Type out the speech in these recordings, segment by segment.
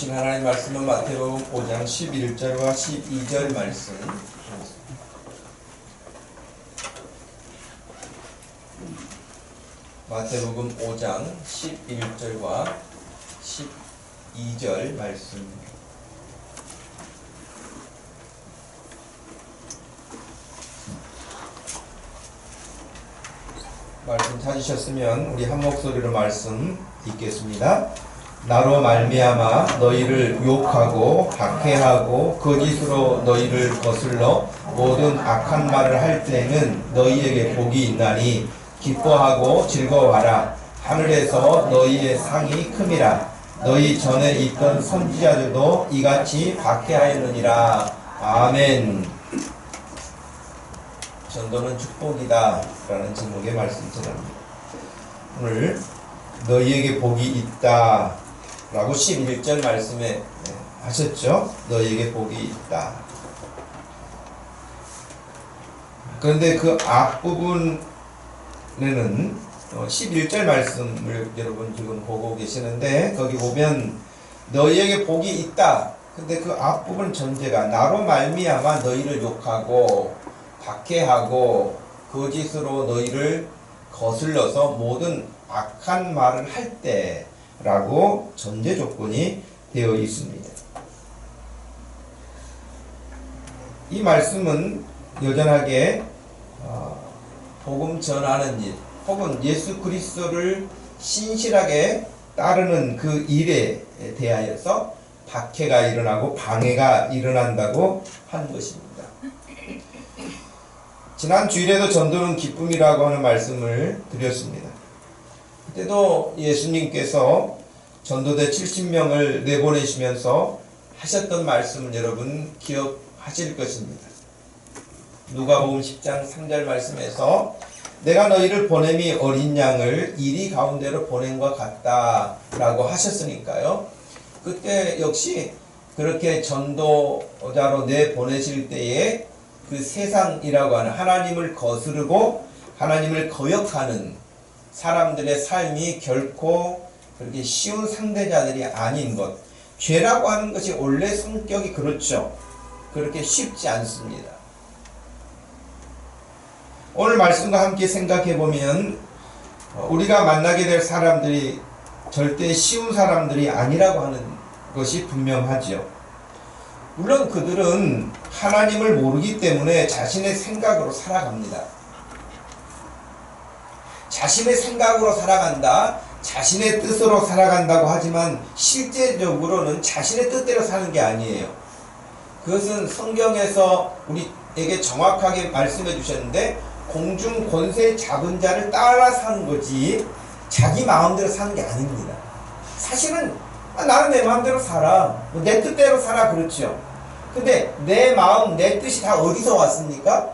주신 하나님 말씀은 마태복음 5장 11절과 12절 말씀. 마태복음 5장 11절과 12절 말씀. 말씀 찾으셨으면 우리 한 목소리로 말씀 읽겠습니다. 나로 말미암아 너희를 욕하고 박해하고 거짓으로 너희를 거슬러 모든 악한 말을 할 때에는 너희에게 복이 있나니 기뻐하고 즐거워하라. 하늘에서 너희의 상이 큼이라. 너희 전에 있던 선지자들도 이같이 박해하였느니라. 아멘. 전도는 축복이다 라는 제목의 말씀 전합니다. 오늘 너희에게 복이 있다 라고 11절 말씀에 하셨죠. 너희에게 복이 있다. 그런데 그 앞부분에는 11절 말씀을 여러분 지금 보고 계시는데, 거기 보면 너희에게 복이 있다. 근데 그 앞부분 전제가 나로 말미암아 너희를 욕하고 박해하고 거짓으로 너희를 거슬러서 모든 악한 말을 할 때라고 전제 조건이 되어 있습니다. 이 말씀은 여전하게 복음 전하는 일 혹은 예수 그리스도를 신실하게 따르는 그 일에 대하여서 박해가 일어나고 방해가 일어난다고 하는 것입니다. 지난 주일에도 전도는 기쁨이라고 하는 말씀을 드렸습니다. 그때도 예수님께서 전도대 70명을 내보내시면서 하셨던 말씀을 여러분 기억하실 것입니다. 누가복음 10장 3절 말씀에서 내가 너희를 보냄이 어린 양을 이리 가운데로 보냄과 같다라고 하셨으니까요. 그때 역시 그렇게 전도자로 내보내실 때에 그 세상이라고 하는 하나님을 거스르고 하나님을 거역하는 사람들의 삶이 결코 그렇게 쉬운 상대자들이 아닌 것, 죄라고 하는 것이 원래 성격이 그렇죠. 그렇게 쉽지 않습니다. 오늘 말씀과 함께 생각해 보면 우리가 만나게 될 사람들이 절대 쉬운 사람들이 아니라고 하는 것이 분명하죠. 물론 그들은 하나님을 모르기 때문에 자신의 생각으로 살아갑니다. 자신의 생각으로 살아간다, 자신의 뜻으로 살아간다고 하지만 실제적으로는 자신의 뜻대로 사는 게 아니에요. 그것은 성경에서 우리에게 정확하게 말씀해 주셨는데, 공중 권세 잡은 자를 따라 사는 거지 자기 마음대로 사는 게 아닙니다. 사실은 나는 내 마음대로 살아, 내 뜻대로 살아, 그렇죠. 근데 내 마음, 내 뜻이 다 어디서 왔습니까?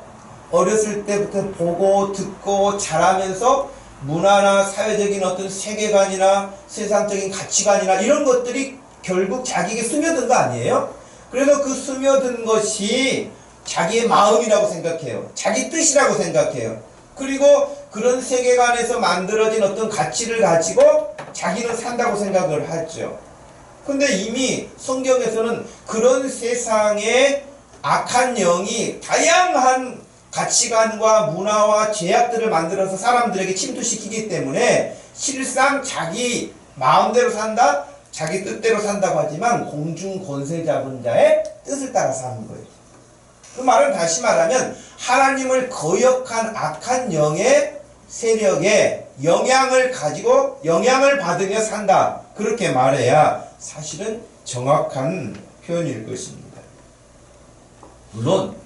어렸을 때부터 보고 듣고 자라면서 문화나 사회적인 어떤 세계관이나 세상적인 가치관이나 이런 것들이 결국 자기에게 스며든 거 아니에요? 그래서 그 스며든 것이 자기의 마음이라고 생각해요. 자기 뜻이라고 생각해요. 그리고 그런 세계관에서 만들어진 어떤 가치를 가지고 자기는 산다고 생각을 하죠. 근데 이미 성경에서는 그런 세상에 악한 영이 다양한 가치관과 문화와 죄악들을 만들어서 사람들에게 침투시키기 때문에 실상 자기 마음대로 산다, 자기 뜻대로 산다고 하지만 공중 권세 잡은 자의 뜻을 따라 사는 거예요. 그 말은 다시 말하면 하나님을 거역한 악한 영의 세력에 영향을 가지고 영향을 받으며 산다, 그렇게 말해야 사실은 정확한 표현일 것입니다. 물론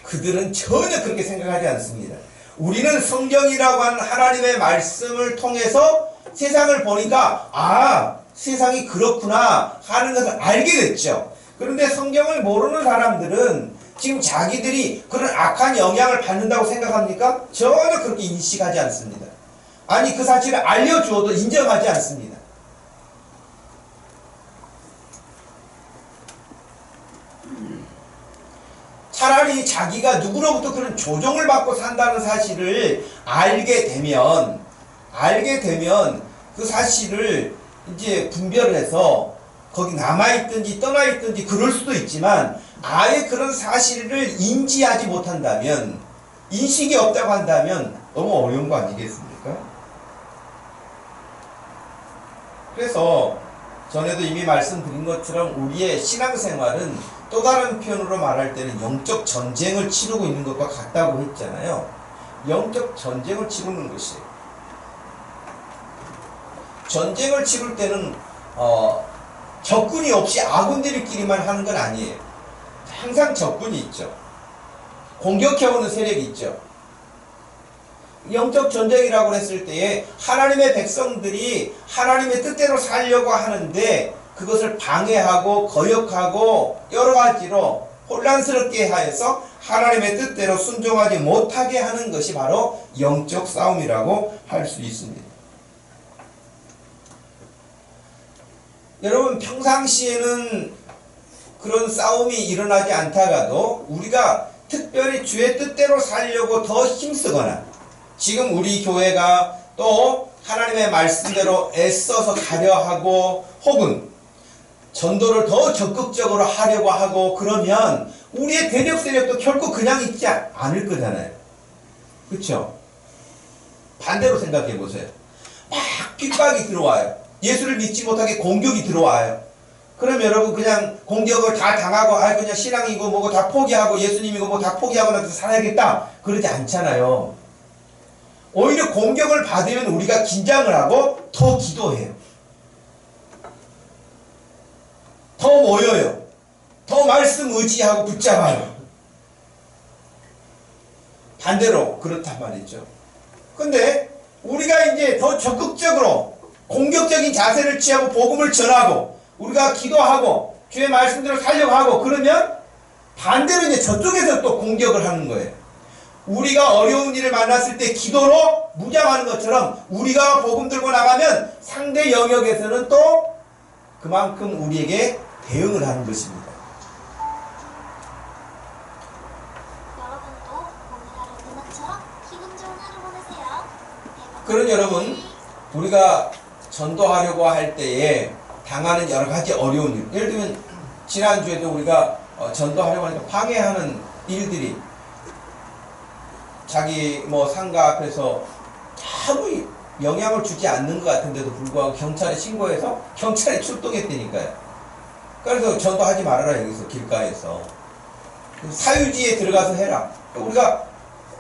그들은 전혀 그렇게 생각하지 않습니다. 우리는 성경이라고 하는 하나님의 말씀을 통해서 세상을 보니까 세상이 그렇구나 하는 것을 알게 됐죠. 그런데 성경을 모르는 사람들은 지금 자기들이 그런 악한 영향을 받는다고 생각합니까? 전혀 그렇게 인식하지 않습니다. 아니, 그 사실을 알려주어도 인정하지 않습니다. 차라리 자기가 누구로부터 그런 조종을 받고 산다는 사실을 알게 되면 그 사실을 이제 분별을 해서 거기 남아있든지 떠나있든지 그럴 수도 있지만 아예 그런 사실을 인지하지 못한다면, 인식이 없다고 한다면 너무 어려운 거 아니겠습니까? 그래서 전에도 이미 말씀드린 것처럼 우리의 신앙생활은 또 다른 표현으로 말할 때는 영적 전쟁을 치르고 있는 것과 같다고 했잖아요. 영적 전쟁을 치르는 것이에요. 전쟁을 치를 때는 적군이 없이 아군들끼리만 하는 건 아니에요. 항상 적군이 있죠. 공격해오는 세력이 있죠. 영적 전쟁이라고 했을 때에 하나님의 백성들이 하나님의 뜻대로 살려고 하는데 그것을 방해하고 거역하고 여러 가지로 혼란스럽게 하여서 하나님의 뜻대로 순종하지 못하게 하는 것이 바로 영적 싸움이라고 할 수 있습니다. 여러분, 평상시에는 그런 싸움이 일어나지 않다가도 우리가 특별히 주의 뜻대로 살려고 더 힘쓰거나 지금 우리 교회가 또 하나님의 말씀대로 애써서 가려 하고 혹은 전도를 더 적극적으로 하려고 하고 그러면 우리의 대적 세력도 결코 그냥 있지 않을 거잖아요. 그렇죠? 반대로 생각해 보세요. 막 핍박이 들어와요. 예수를 믿지 못하게 공격이 들어와요. 그럼 여러분 그냥 공격을 다 당하고 그냥 신앙이고 뭐고 다 포기하고 예수님이고 뭐 다 포기하고 나서 살아야겠다 그러지 않잖아요. 오히려 공격을 받으면 우리가 긴장을 하고 더 기도해요. 더 모여요. 더 말씀 의지하고 붙잡아요. 반대로 그렇단 말이죠. 근데 우리가 이제 더 적극적으로 공격적인 자세를 취하고 복음을 전하고 우리가 기도하고 주의 말씀대로 살려고 하고 그러면 반대로 이제 저쪽에서 또 공격을 하는 거예요. 우리가 어려운 일을 만났을 때 기도로 무장하는 것처럼 우리가 복음 들고 나가면 상대 영역에서는 또 그만큼 우리에게 대응을 하는 것입니다. 여러분도 오늘 하루 누나처럼 기분 좋은 하루 보내세요. 그런 여러분, 우리가 전도하려고 할 때에 당하는 여러 가지 어려운 일, 예를 들면 지난주에도 우리가 전도하려고 하니까 방해하는 일들이 자기 뭐 상가 앞에서 아무 영향을 주지 않는 것 같은데도 불구하고 경찰에 신고해서 경찰에 출동했다니까요. 그래서 전도하지 말아라, 여기서 길가에서 사유지에 들어가서 해라. 우리가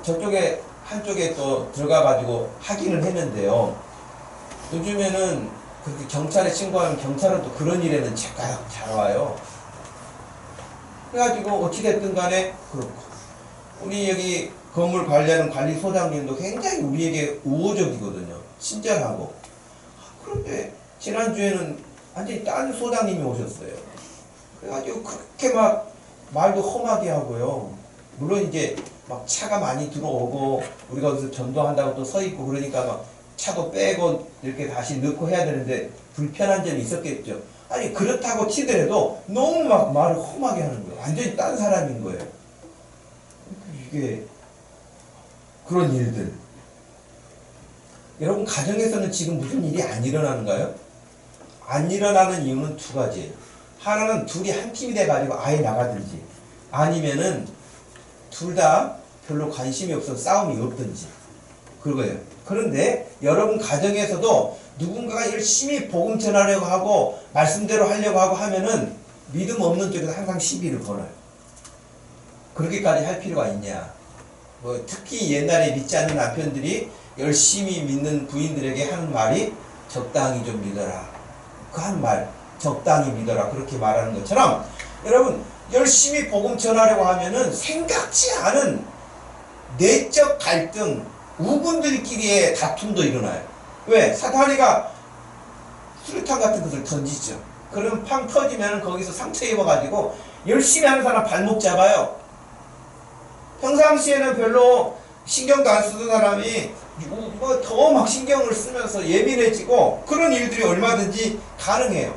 저쪽에 한쪽에 또 들어가 가지고 하기는 했는데요. 요즘에는 그렇게 경찰에 신고하면 경찰은 또 그런 일에는 잘 와요. 그래가지고 어찌됐든 간에 그렇고 우리 여기 건물 관리하는 관리소장님도 굉장히 우리에게 우호적이거든요. 친절하고. 그런데 지난주에는 완전히 딴 소장님이 오셨어요. 그래가지고 그렇게 막 말도 험하게 하고요. 물론 이제 막 차가 많이 들어오고 우리가 여기서 전도한다고 또 서 있고 그러니까 막 차도 빼고 이렇게 다시 넣고 해야 되는데 불편한 점이 있었겠죠. 아니 그렇다고 치더라도 너무 막 말을 험하게 하는 거예요. 완전히 딴 사람인 거예요. 이게 그런 일들. 여러분 가정에서는 지금 무슨 일이 안 일어나는가요? 안 일어나는 이유는 두 가지예요. 하나는 둘이 한 팀이 돼가지고 아예 나가든지 아니면은 둘 다 별로 관심이 없어서 싸움이 없든지 그거예요. 그런데 여러분 가정에서도 누군가가 열심히 복음 전하려고 하고 말씀대로 하려고 하고 하면은 믿음 없는 쪽에서 항상 시비를 걸어요. 그렇게까지 할 필요가 있냐. 뭐 특히 옛날에 믿지 않는 남편들이 열심히 믿는 부인들에게 하는 말이 적당히 좀 믿어라. 그 한 말 적당히 믿어라 그렇게 말하는 것처럼 여러분 열심히 복음 전하려고 하면은 생각지 않은 내적 갈등 우군들끼리의 다툼도 일어나요. 왜? 사탄이가 수류탄 같은 것을 던지죠. 그럼 팡 터지면 거기서 상처 입어가지고 열심히 하는 사람 발목 잡아요. 평상시에는 별로 신경도 안 쓰던 사람이 뭐 더 막 신경을 쓰면서 예민해지고 그런 일들이 얼마든지 가능해요.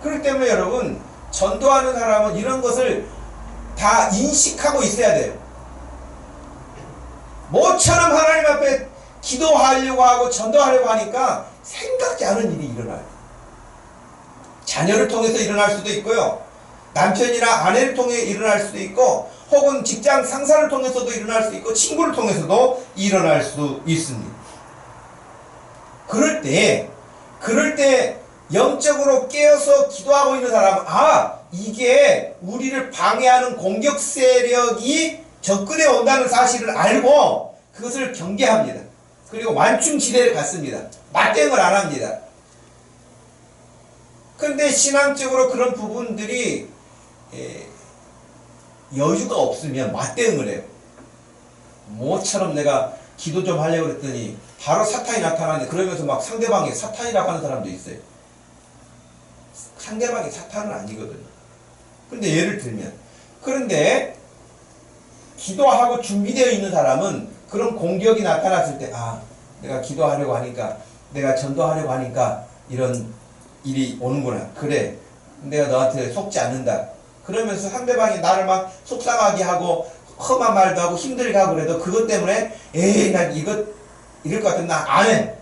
그렇기 때문에 여러분 전도하는 사람은 이런 것을 다 인식하고 있어야 돼요. 모처럼 하나님 앞에 기도하려고 하고 전도하려고 하니까 생각지 않은 일이 일어나요. 자녀를 통해서 일어날 수도 있고요. 남편이나 아내를 통해 일어날 수도 있고, 혹은 직장 상사를 통해서도 일어날 수 있고, 친구를 통해서도 일어날 수 있습니다. 그럴 때 영적으로 깨어서 기도하고 있는 사람은, 이게 우리를 방해하는 공격 세력이 접근해 온다는 사실을 알고 그것을 경계합니다. 그리고 완충지대를 갖습니다. 맞대응을 안 합니다. 근데 신앙적으로 그런 부분들이 여유가 없으면 맞대응을 해요. 모처럼 내가 기도 좀 하려고 그랬더니 바로 사탄이 나타나는데, 그러면서 막 상대방이 사탄이라고 하는 사람도 있어요. 상대방이 사탄은 아니거든요. 근데 예를 들면, 그런데 기도하고 준비되어 있는 사람은 그런 공격이 나타났을 때, 내가 기도하려고 하니까, 내가 전도하려고 하니까 이런 일이 오는구나. 그래, 내가 너한테 속지 않는다. 그러면서 상대방이 나를 막 속상하게 하고 험한 말도 하고 힘들게 하고 그래도 그것 때문에 난 이럴 것 같으면 나 안 해.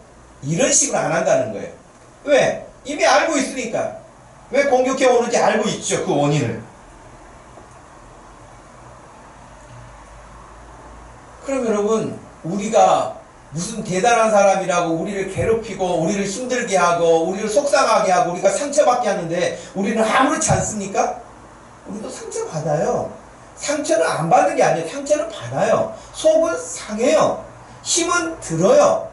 이런 식으로 안 한다는 거예요. 왜? 이미 알고 있으니까. 왜 공격해 오는지 알고 있죠. 그 원인을. 그럼 여러분, 우리가 무슨 대단한 사람이라고 우리를 괴롭히고 우리를 힘들게 하고 우리를 속상하게 하고 우리가 상처받게 하는데 우리는 아무렇지 않습니까? 우리도 상처받아요. 상처는 안 받는 게 아니에요. 상처는 받아요. 속은 상해요. 힘은 들어요.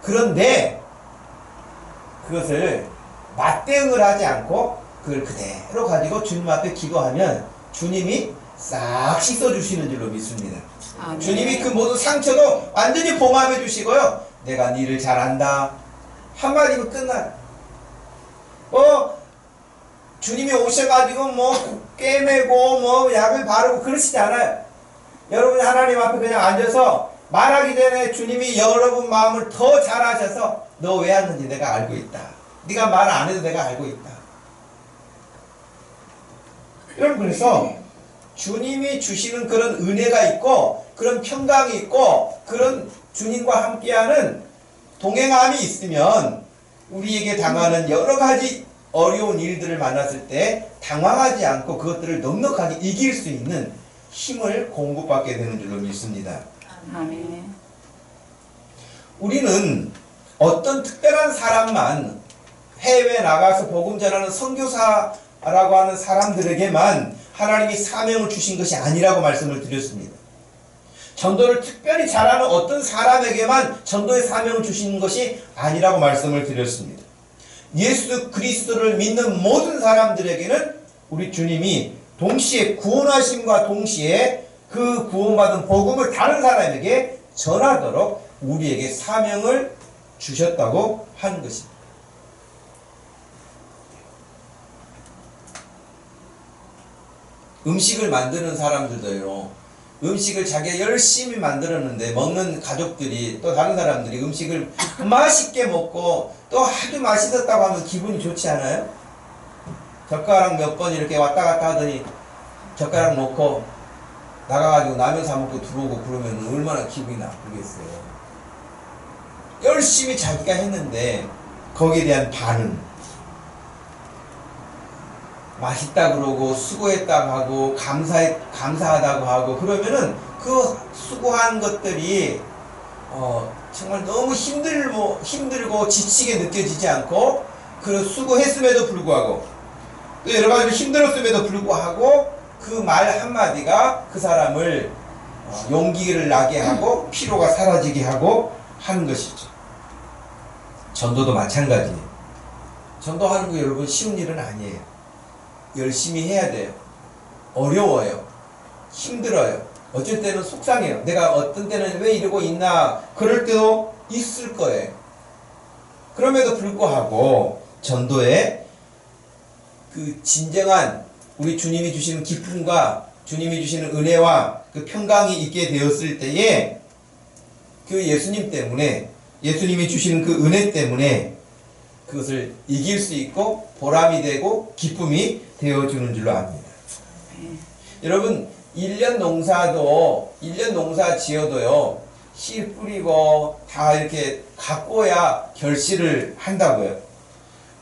그런데 그것을 맞대응을 하지 않고 그걸 그대로 가지고 주님 앞에 기도하면 주님이 싹 씻어주시는 줄로 믿습니다. 주님이 그 모든 상처도 완전히 봉합해 주시고요. 내가 니를 잘 안다. 한마디면 끝나요. 주님이 오셔가지고 꿰매고 약을 바르고 그러시지 않아요. 여러분이 하나님 앞에 그냥 앉아서 말하기 전에 주님이 여러분 마음을 더 잘 아셔서 너 왜 왔는지 내가 알고 있다. 네가 말 안 해도 내가 알고 있다. 여러분, 그래서 주님이 주시는 그런 은혜가 있고 그런 평강이 있고 그런 주님과 함께하는 동행함이 있으면 우리에게 당하는 여러 가지 어려운 일들을 만났을 때 당황하지 않고 그것들을 넉넉하게 이길 수 있는 힘을 공급받게 되는 줄로 믿습니다. 아멘. 우리는 어떤 특별한 사람만, 해외에 나가서 복음 전하는 선교사라고 하는 사람들에게만 하나님이 사명을 주신 것이 아니라고 말씀을 드렸습니다. 전도를 특별히 잘하는 어떤 사람에게만 전도의 사명을 주신 것이 아니라고 말씀을 드렸습니다. 예수 그리스도를 믿는 모든 사람들에게는 우리 주님이 동시에 구원하심과 동시에 그 구원받은 복음을 다른 사람에게 전하도록 우리에게 사명을 주셨다고 하는 것입니다. 음식을 만드는 사람들도요, 음식을 자기가 열심히 만들었는데 먹는 가족들이 또 다른 사람들이 음식을 맛있게 먹고 또 아주 맛있었다고 하면 기분이 좋지 않아요? 젓가락 몇 번 이렇게 왔다 갔다 하더니 젓가락 놓고 나가가지고 라면 사 먹고 들어오고 그러면 얼마나 기분이 나쁘겠어요. 열심히 자기가 했는데 거기에 대한 반응, 맛있다 그러고 수고했다고 하고 감사하다고 하고 그러면은 그 수고한 것들이 정말 너무 힘들고 지치게 느껴지지 않고 그 수고했음에도 불구하고 또 여러 가지로 힘들었음에도 불구하고 그 말 한마디가 그 사람을 용기를 나게 하고 피로가 사라지게 하고 하는 것이죠. 전도도 마찬가지예요. 전도하는 거 여러분 쉬운 일은 아니에요. 열심히 해야 돼요. 어려워요. 힘들어요. 어쩔 때는 속상해요. 내가 어떤 때는 왜 이러고 있나 그럴 때도 있을 거예요. 그럼에도 불구하고 전도에 그 진정한 우리 주님이 주시는 기쁨과 주님이 주시는 은혜와 그 평강이 있게 되었을 때에 그 예수님 때문에, 예수님이 주시는 그 은혜 때문에 그것을 이길 수 있고 보람이 되고 기쁨이 되어주는 줄로 압니다. 여러분, 1년 농사 지어도요, 씨 뿌리고 다 이렇게 가꿔야 결실을 한다고요.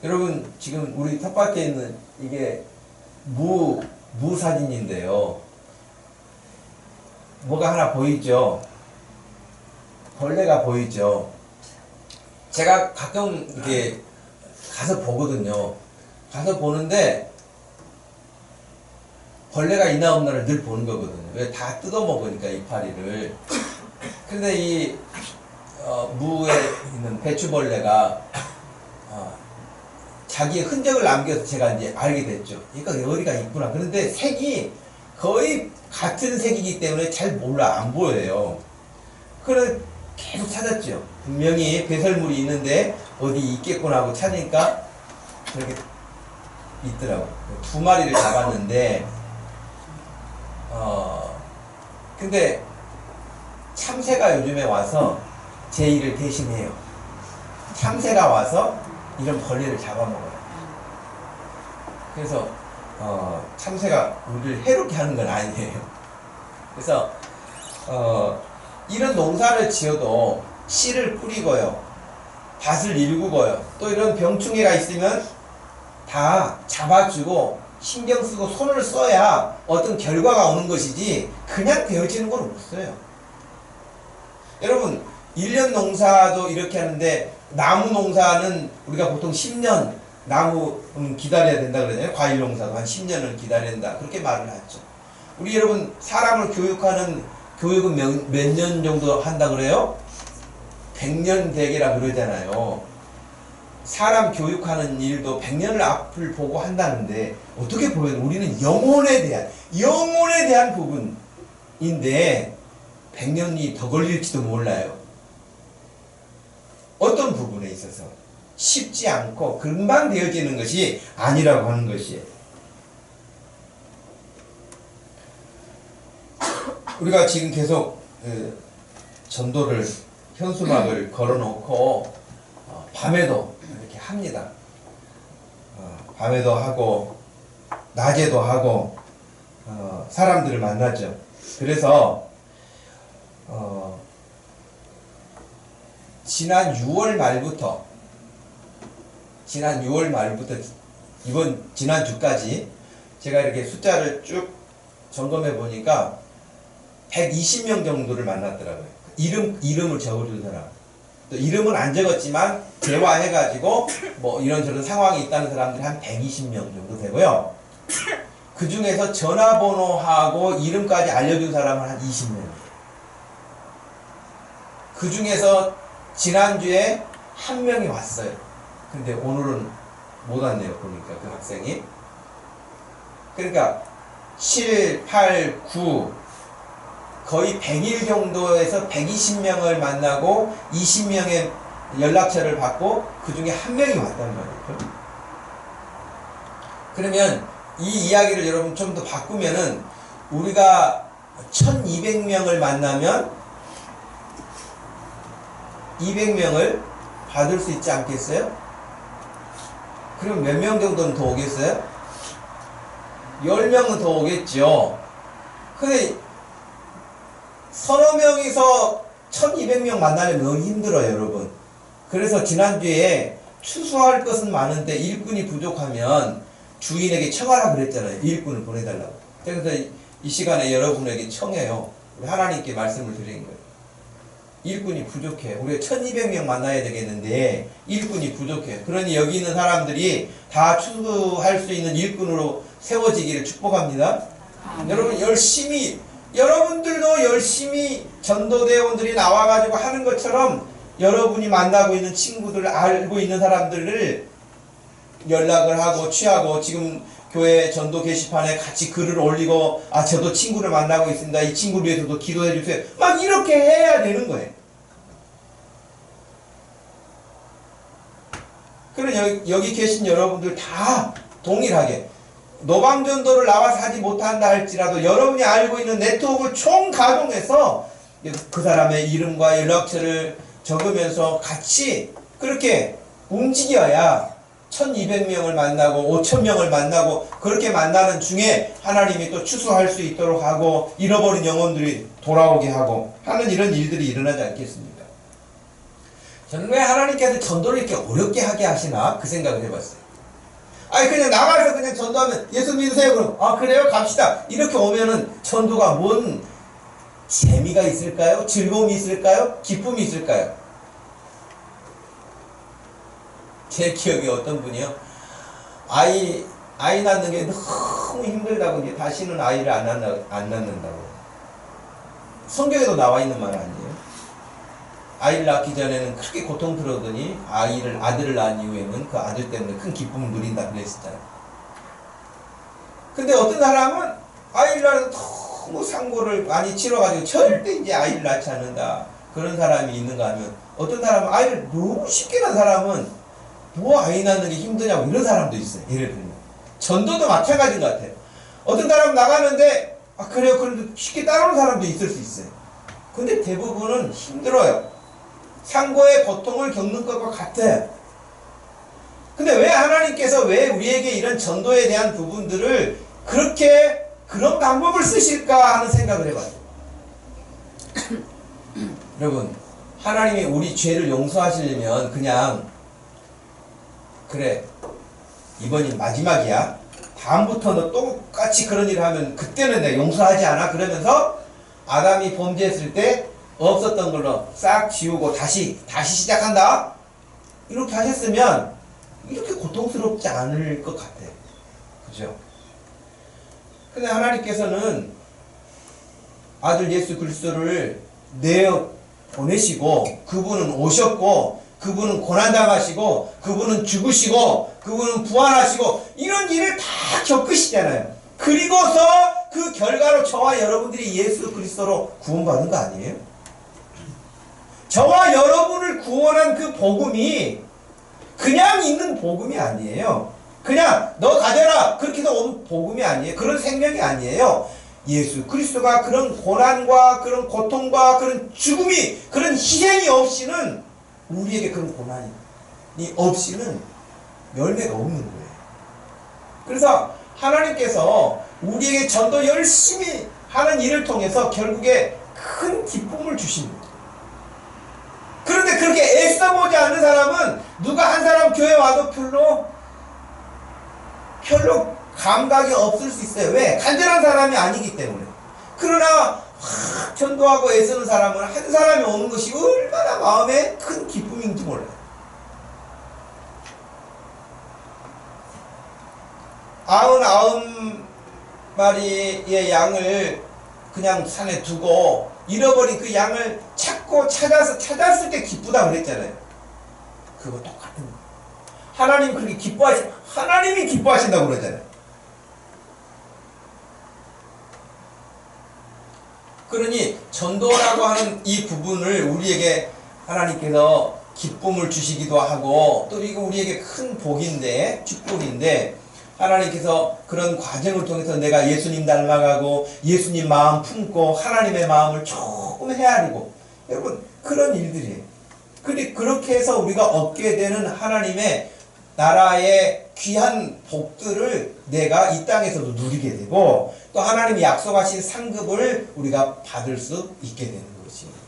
여러분 지금 우리 텃밭에 있는 이게 무 사진인데요. 뭐가 하나 보이죠? 벌레가 보이죠? 제가 가끔 이렇게 가서 보거든요. 가서 보는데 벌레가 있나 없나를 늘 보는 거거든요. 왜 다 뜯어먹으니까 이파리를. 근데 이 무에 있는 배추벌레가 자기의 흔적을 남겨서 제가 이제 알게 됐죠. 얘가 어디가 있구나. 그런데 색이 거의 같은 색이기 때문에 잘 몰라. 안 보여요. 그래 계속 찾았죠. 분명히 배설물이 있는데 어디 있겠구나 하고 찾으니까 저렇게 있더라고. 2마리를 잡았는데 근데 참새가 요즘에 와서 제 일을 대신해요. 참새가 와서 이런 벌레를 잡아먹어요. 그래서 참새가 우리를 해롭게 하는 건 아니에요. 그래서 이런 농사를 지어도 씨를 뿌리고요, 밭을 일구고요, 또 이런 병충해가 있으면 다 잡아주고 신경 쓰고 손을 써야 어떤 결과가 오는 것이지 그냥 되어지는 건 없어요. 여러분 1년 농사도 이렇게 하는데 나무 농사는 우리가 보통 10년 나무 기다려야 된다 그러잖아요. 과일 농사도 한 10년을 기다려야 된다 그렇게 말을 하죠. 우리 여러분 사람을 교육하는 교육은 몇 년 정도 한다 그래요? 100년 대계라 그러잖아요. 사람 교육하는 일도 100년을 앞을 보고 한다는데 어떻게 보면 우리는 영혼에 대한 부분인데 100년이 더 걸릴지도 몰라요. 어떤 부분에 있어서 쉽지 않고 금방 되어지는 것이 아니라고 하는 것이에요. 우리가 지금 계속 전도를 현수막을 걸어놓고 밤에도 이렇게 합니다. 밤에도 하고 낮에도 하고 사람들을 만나죠. 그래서 지난 6월 말부터 이번 지난주까지 제가 이렇게 숫자를 쭉 점검해 보니까 120명 정도를 만났더라고요. 이름을 적어준 사람. 또 이름은 안 적었지만 대화해가지고 뭐 이런저런 상황이 있다는 사람들이 한 120명 정도 되고요. 그 중에서 전화번호하고 이름까지 알려준 사람은 한 20명. 그 중에서 지난주에 한 명이 왔어요. 근데 오늘은 못 왔네요. 보니까 그 학생이. 그러니까 7, 8, 9 거의 100일 정도에서 120명을 만나고 20명의 연락처를 받고 그 중에 한 명이 왔단 말이죠. 그러면 이 이야기를 여러분 좀 더 바꾸면은 우리가 1200명을 만나면 200명을 받을 수 있지 않겠어요? 그럼 몇 명 정도는 더 오겠어요? 10명은 더 오겠죠. 근데 서너 명이서 1200명 만나려면 너무 힘들어요, 여러분. 그래서 지난주에 추수할 것은 많은데 일꾼이 부족하면 주인에게 청하라 그랬잖아요. 일꾼을 보내달라고. 그래서 이 시간에 여러분에게 청해요. 우리 하나님께 말씀을 드린 거예요. 일꾼이 부족해. 우리가 1200명 만나야 되겠는데 일꾼이 부족해. 그러니 여기 있는 사람들이 다 추수할 수 있는 일꾼으로 세워지기를 축복합니다. 여러분 여러분들도 열심히 전도대원들이 나와가지고 하는 것처럼 여러분이 만나고 있는 친구들, 알고 있는 사람들을 연락을 하고 취하고 지금 교회 전도 게시판에 같이 글을 올리고 저도 친구를 만나고 있습니다. 이 친구를 위해서도 기도해 주세요. 막 이렇게 해야 되는 거예요. 그럼 여기 계신 여러분들 다 동일하게 노방전도를 나와서 하지 못한다 할지라도 여러분이 알고 있는 네트워크를 총가동해서 그 사람의 이름과 연락처를 적으면서 같이 그렇게 움직여야 1200명을 만나고 5000명을 만나고 그렇게 만나는 중에 하나님이 또 추수할 수 있도록 하고 잃어버린 영혼들이 돌아오게 하고 하는 이런 일들이 일어나지 않겠습니까? 저는 왜 하나님께서 전도를 이렇게 어렵게 하게 하시나 그 생각을 해봤어요. 아니 그냥 나가서 그냥 전도하면 예수 믿으세요 그럼 아 그래요 갑시다 이렇게 오면은 전도가 뭔 재미가 있을까요? 즐거움이 있을까요? 기쁨이 있을까요? 제 기억에 어떤 분이요 아이 낳는 게 너무 힘들다고 이제 다시는 아이를 안 낳는다고. 성경에도 나와 있는 말 아니에요? 아이를 낳기 전에는 크게 고통스러우더니 아들을 낳은 이후에는 그 아들 때문에 큰 기쁨을 누린다 그랬었잖아요. 근데 어떤 사람은 아이를 낳아서 너무 상고를 많이 치러가지고 절대 이제 아이를 낳지 않는다 그런 사람이 있는가 하면 어떤 사람은 아이를 너무 쉽게 낳은 사람은 뭐 아이 낳는 게 힘드냐고 이런 사람도 있어요. 예를 들면 전도도 마찬가지인 것 같아요. 어떤 사람 나가는데 아 그래요 그래도 쉽게 따라오는 사람도 있을 수 있어요. 근데 대부분은 힘들어요. 상고의 고통을 겪는 것과 같아요. 근데 왜 하나님께서 왜 우리에게 이런 전도에 대한 부분들을 그렇게 그런 방법을 쓰실까 하는 생각을 해봐요. 여러분 하나님이 우리 죄를 용서하시려면 그냥 그래 이번이 마지막이야 다음부터 너 똑같이 그런 일을 하면 그때는 내가 용서하지 않아 그러면서 아담이 범죄했을 때 없었던 걸로 싹 지우고 다시 시작한다 이렇게 하셨으면 이렇게 고통스럽지 않을 것 같아요. 그죠? 근데 하나님께서는 아들 예수 그리스도를 내어 보내시고 그분은 오셨고 그분은 고난당하시고 그분은 죽으시고 그분은 부활하시고 이런 일을 다 겪으시잖아요. 그리고서 그 결과로 저와 여러분들이 예수 그리스도로 구원받은 거 아니에요? 저와 여러분을 구원한 그 복음이 그냥 있는 복음이 아니에요. 그냥 너 가져라 그렇게 해서 온 복음이 아니에요. 그런 생명이 아니에요. 예수 그리스도가 그런 고난과 그런 고통과 그런 죽음이 그런 희생이 없이는 우리에게 그런 고난이 없이는 열매가 없는 거예요. 그래서 하나님께서 우리에게 전도 열심히 하는 일을 통해서 결국에 큰 기쁨을 주십니다. 그런데 그렇게 애써보지 않는 사람은 누가 한 사람 교회 와도 별로 감각이 없을 수 있어요. 왜? 간절한 사람이 아니기 때문에. 그러나 확 전도하고 애쓰는 사람은 한 사람이 오는 것이 얼마나 마음에 큰 기쁨인지 몰라요. 99마리의 양을 그냥 산에 두고 잃어버린 그 양을 찾고 찾았을 때 기쁘다 그랬잖아요. 그거 똑같은 거예요. 하나님 그렇게 하나님이 기뻐하신다고 그러잖아요. 그러니 전도라고 하는 이 부분을 우리에게 하나님께서 기쁨을 주시기도 하고 또 이거 우리에게 큰 복인데 축복인데 하나님께서 그런 과정을 통해서 내가 예수님 닮아가고 예수님 마음 품고 하나님의 마음을 조금 헤아리고 여러분 그런 일들이에요. 근데 그렇게 해서 우리가 얻게 되는 하나님의 나라의 귀한 복들을 내가 이 땅에서도 누리게 되고 또 하나님이 약속하신 상급을 우리가 받을 수 있게 되는 것입니다.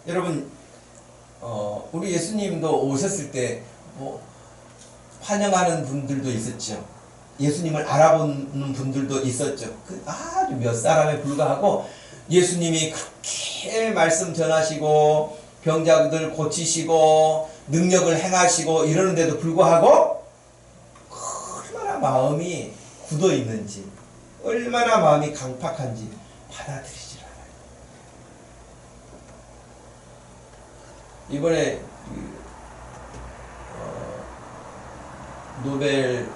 여러분 우리 예수님도 오셨을 때 환영하는 분들도 있었죠. 예수님을 알아보는 분들도 있었죠. 아주 몇 사람에 불과하고 예수님이 그렇게 말씀 전하시고 병자들 고치시고 능력을 행하시고 이러는데도 불구하고 얼마나 마음이 굳어 있는지 얼마나 마음이 강팍한지 받아들이질 않아요. 이번에 노벨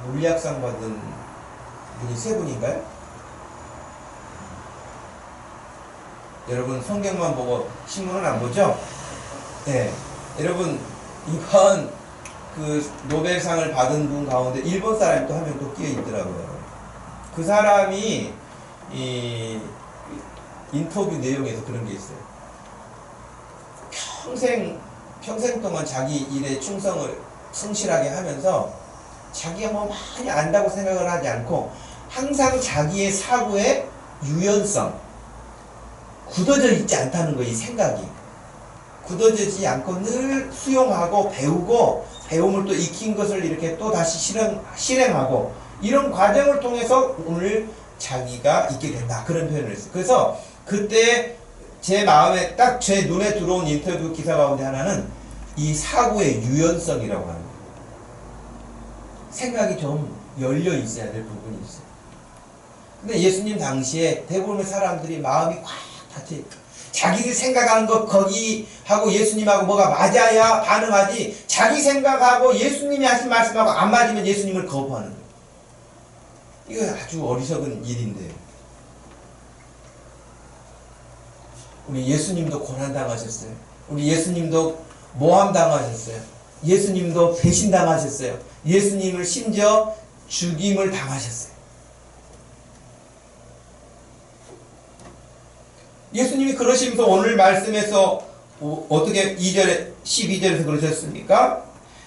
물리학상 받은 분이 세 분인가요? 여러분 성경만 보고 신문은 안 보죠? 네. 여러분 이번 그 노벨상을 받은 분 가운데 일본 사람이 또 한 명 또 끼어 있더라고요. 그 사람이 이 인터뷰 내용에서 그런 게 있어요. 평생 동안 자기 일에 충성을 성실하게 하면서 자기가 뭐 많이 안다고 생각을 하지 않고 항상 자기의 사고의 유연성, 굳어져 있지 않다는 거, 이 생각이. 굳어지지 않고 늘 수용하고 배우고 배움을 또 익힌 것을 이렇게 또 다시 실행하고 이런 과정을 통해서 오늘 자기가 있게 된다. 그런 표현을 했어요. 그래서 그때 제 마음에 딱 제 눈에 들어온 인터뷰 기사 가운데 하나는 이 사고의 유연성이라고 하는 거예요. 생각이 좀 열려 있어야 될 부분이 있어요. 근데 예수님 당시에 대부분의 사람들이 마음이 꽉 닫혀 있고 자기들 생각하는 것 거기 하고 예수님하고 뭐가 맞아야 반응하지 자기 생각하고 예수님이 하신 말씀하고 안 맞으면 예수님을 거부하는 거예요. 이거 아주 어리석은 일인데요. 우리 예수님도 고난당하셨어요. 우리 예수님도 모함당하셨어요. 예수님도 배신당하셨어요. 예수님을 심지어 죽임을 당하셨어요. 예수님이 그러시면서 오늘 말씀에서 어떻게 2절에 12절에서 그러셨습니까?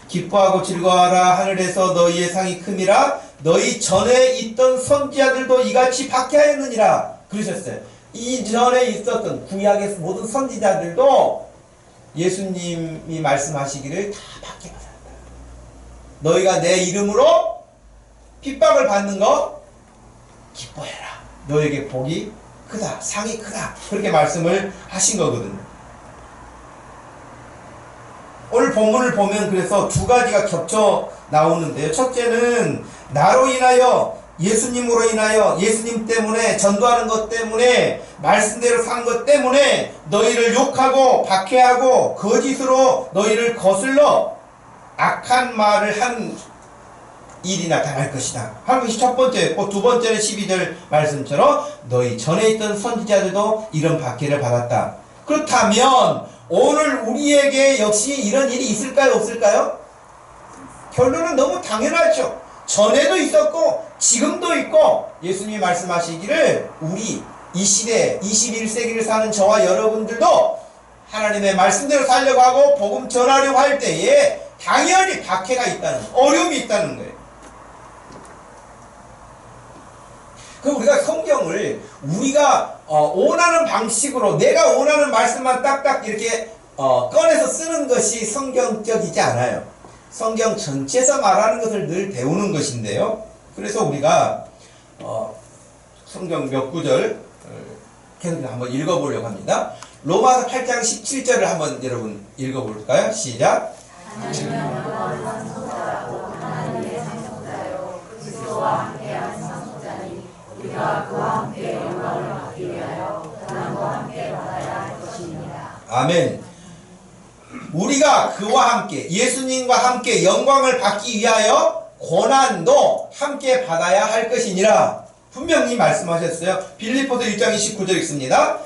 기뻐하고 즐거워하라. 하늘에서 너희의 상이 큼이라. 너희 전에 있던 선지자들도 이같이 박해하였느니라. 그러셨어요. 이전에 있었던 구약의 모든 선지자들도 예수님이 말씀하시기를 다 박해받았다. 너희가 내 이름으로 핍박을 받는 거 기뻐해라. 너에게 복이 크다. 상이 크다. 그렇게 말씀을 하신 거거든요. 오늘 본문을 보면 그래서 두 가지가 겹쳐 나오는데요. 첫째는 나로 인하여 예수님으로 인하여 예수님 때문에 전도하는 것 때문에 말씀대로 사는 것 때문에 너희를 욕하고 박해하고 거짓으로 너희를 거슬러 악한 말을 한 일이 나타날 것이다 하는 것이 첫 번째였고, 두 번째는 12절 말씀처럼 너희 전에 있던 선지자들도 이런 박해를 받았다. 그렇다면 오늘 우리에게 역시 이런 일이 있을까요, 없을까요? 결론은 너무 당연하죠. 전에도 있었고 지금도 있고 예수님이 말씀하시기를 우리 이 시대 21세기를 사는 저와 여러분들도 하나님의 말씀대로 살려고 하고 복음 전하려고 할 때에 당연히 박해가 있다는, 어려움이 있다는 거예요. 그럼 우리가 성경을 우리가 원하는 방식으로 내가 원하는 말씀만 딱딱 이렇게 꺼내서 쓰는 것이 성경적이지 않아요. 성경 전체에서 말하는 것을 늘 배우는 것인데요. 그래서 우리가 성경 몇 구절 계속 한번 읽어보려고 합니다. 로마서 8장 17절을 한번 여러분 읽어볼까요? 시작. 하나님은 영원한 상속자라고 하나님의 상속자요 그리스도와 함께한 상속자니 우리가 그와 함께 영광을 받기 위하여 고난과 함께 받아야 할 것입니다. 아멘. 우리가 그와 함께 예수님과 함께 영광을 받기 위하여 고난도 함께 받아야 할 것이니라 분명히 말씀하셨어요. 빌립보서 1장 29절 읽습니다.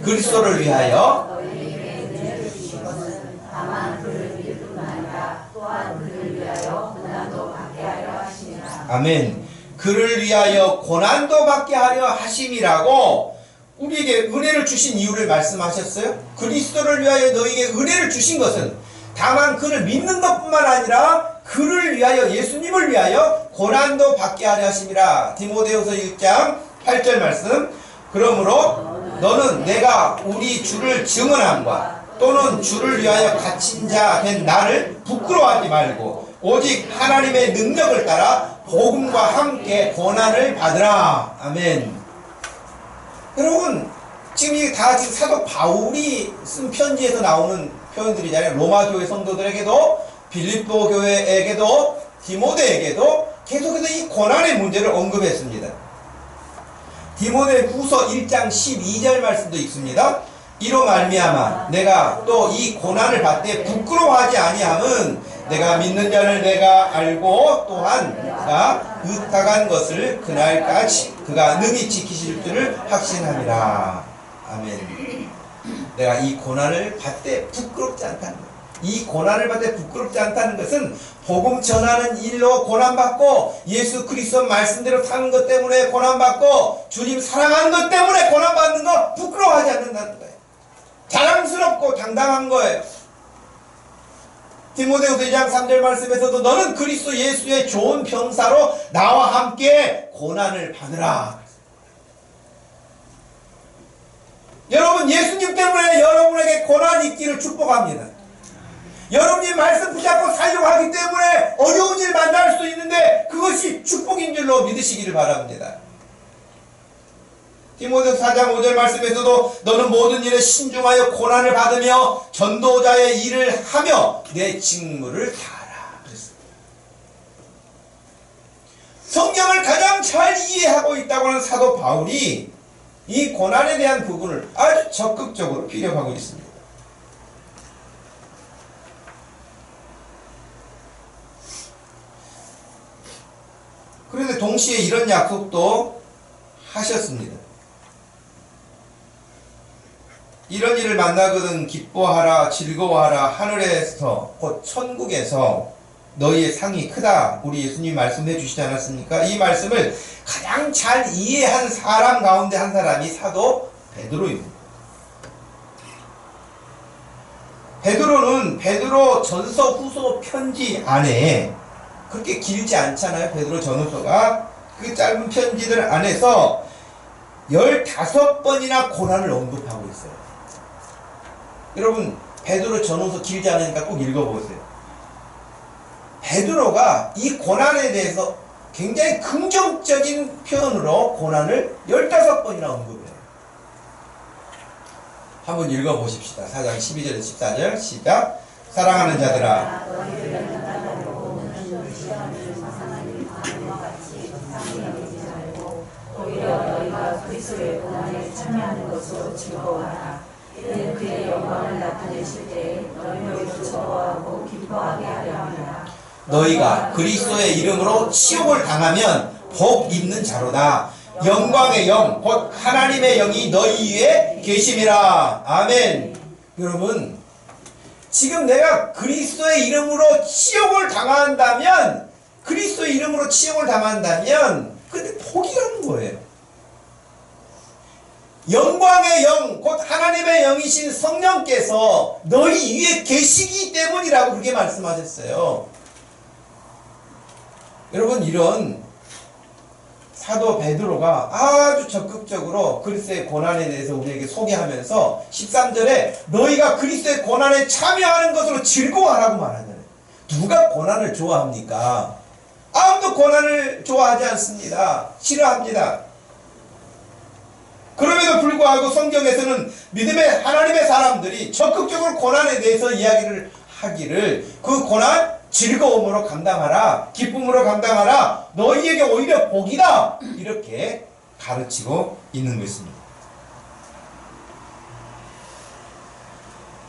그리스도를 위하여 너희에게 은혜를 주신 것은 다만 그를 위할 뿐 아니라 또한 그를 위하여 고난도 받게 하려 하심이라. 아멘. 그를 위하여 고난도 받게 하려 하심이라고 우리에게 은혜를 주신 이유를 말씀하셨어요. 그리스도를 위하여 너희에게 은혜를 주신 것은 다만 그를 믿는 것뿐만 아니라 그를 위하여 예수님을 위하여 고난도 받게 하려 하심이라. 디모데후서 1장 8절 말씀. 그러므로 너는 내가 우리 주를 증언함과 또는 주를 위하여 갇힌 자 된 나를 부끄러워하지 말고 오직 하나님의 능력을 따라 복음과 함께 고난을 받으라. 아멘. 여러분 지금 이게 다 지금 사도 바울이 쓴 편지에서 나오는 표현들이잖아요. 로마 교회 성도들에게도 빌립보 교회에게도 디모데에게도 계속해서 이 고난의 문제를 언급했습니다. 디모데후서 1장 12절 말씀도 있습니다. 이로 말미암아 내가 또 이 고난을 받되 부끄러워하지 아니함은 내가 믿는 자를 내가 알고 또한 그가 의탁한 것을 그날까지 그가 능히 지키실 줄을 확신함이라. 아멘. 내가 이 고난을 받되 부끄럽지 않다는 것. 이 고난을 받되 부끄럽지 않다는 것은 복음 전하는 일로 고난받고 예수 그리스도 말씀대로 사는 것 때문에 고난받고 주님 사랑하는 것 때문에 고난받는 거 부끄러워하지 않는다는 거예요. 자랑스럽고 당당한 거예요. 디모데후서 2장 3절 말씀에서도 너는 그리스도 예수의 좋은 병사로 나와 함께 고난을 받으라. 여러분, 예수님 때문에 여러분에게 고난이 있기를 축복합니다. 여러분이 말씀 붙잡고 살려고 하기 때문에 어려운 일 만날 수 있는데 그것이 축복인 줄로 믿으시기를 바랍니다. 디모데후서 4장 5절 말씀에서도 너는 모든 일에 신중하여 고난을 받으며 전도자의 일을 하며 내 직무를 다하라 그랬습니다. 성경을 가장 잘 이해하고 있다고 하는 사도 바울이 이 고난에 대한 부분을 아주 적극적으로 피력하고 있습니다. 그런데 동시에 이런 약속도 하셨습니다. 이런 일을 만나거든 기뻐하라 즐거워하라. 하늘에서 곧 천국에서 너희의 상이 크다. 우리 예수님 말씀해 주시지 않았습니까? 이 말씀을 가장 잘 이해한 사람 가운데 한 사람이 사도 베드로입니다. 베드로는 베드로 전서 후서 편지 안에 그렇게 길지 않잖아요. 베드로 전후서가 그 짧은 편지들 안에서 15번이나 고난을 언급하고 있어요. 여러분, 베드로 전후서 길지 않으니까 꼭 읽어보세요. 베드로가 이 고난에 대해서 굉장히 긍정적인 표현으로 고난을 15번이나 언급해요. 한번 읽어보십시다. 4장 12절 14절 시작. 사랑하는 자들아, 오히려 너희가 그리스도의 고난에 참여하는 것으로 즐거워하라. 이는 그의 영광을 나타내실 때에 너희도 즐거워하고 기뻐하게 하려 함이라. 너희가 그리스도의 이름으로 치욕을 당하면 복 있는 자로다. 영광의 영, 곧 하나님의 영이 너희 위에 계심이라. 아멘. 여러분, 지금 내가 그리스도의 이름으로 치욕을 당한다면, 그리스도의 이름으로 치욕을 당한다면 근데 복이라는 거예요. 영광의 영, 곧 하나님의 영이신 성령께서 너희 위에 계시기 때문이라고 그렇게 말씀하셨어요. 여러분, 이런 사도 베드로가 아주 적극적으로 그리스도의 고난에 대해서 우리에게 소개하면서 13절에 너희가 그리스도의 고난에 참여하는 것으로 즐거워하라고 말하잖아요. 누가 고난을 좋아합니까? 아무도 고난을 좋아하지 않습니다. 싫어합니다. 그럼에도 불구하고 성경에서는 믿음의 하나님의 사람들이 적극적으로 고난에 대해서 이야기를 하기를 그 고난 즐거움으로 감당하라. 기쁨으로 감당하라. 너희에게 오히려 복이다. 이렇게 가르치고 있는 것입니다.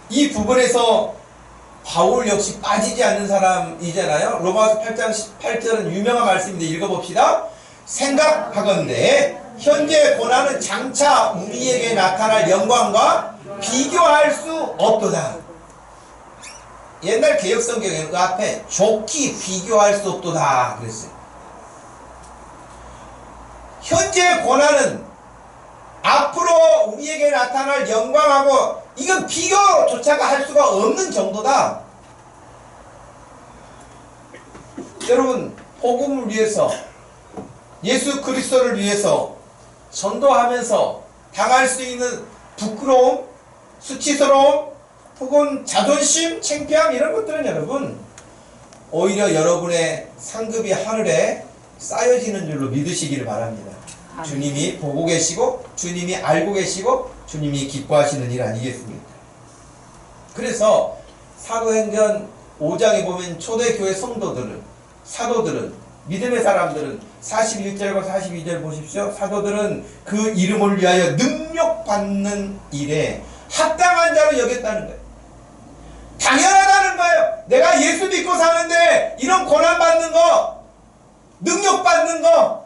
이 부분에서 바울 역시 빠지지 않는 사람이잖아요. 로마서 8장 18절은 유명한 말씀인데 읽어봅시다. 생각하건대 현재 고난은 장차 우리에게 나타날 영광과 비교할 수 없도다. 옛날 개혁성경에는 그 앞에 좋게 비교할 수 없도다 그랬어요. 현재 고난은 앞으로 우리에게 나타날 영광하고 이건 비교조차가 할 수가 없는 정도다. 여러분, 복음을 위해서 예수 그리스도를 위해서 전도하면서 당할 수 있는 부끄러움, 수치스러움, 혹은 자존심, 창피함 이런 것들은 여러분 오히려 여러분의 상급이 하늘에 쌓여지는 줄로 믿으시기를 바랍니다. 주님이 보고 계시고 주님이 알고 계시고 주님이 기뻐하시는 일 아니겠습니까? 그래서 사도행전 5장에 보면 초대교회 성도들은, 사도들은, 믿음의 사람들은 41절과 42절 보십시오. 사도들은 그 이름을 위하여 능력받는 일에 합당한 자로 여겼다는 거예요. 당연하다는 거예요. 내가 예수 믿고 사는데 이런 고난받는 거, 능력받는 거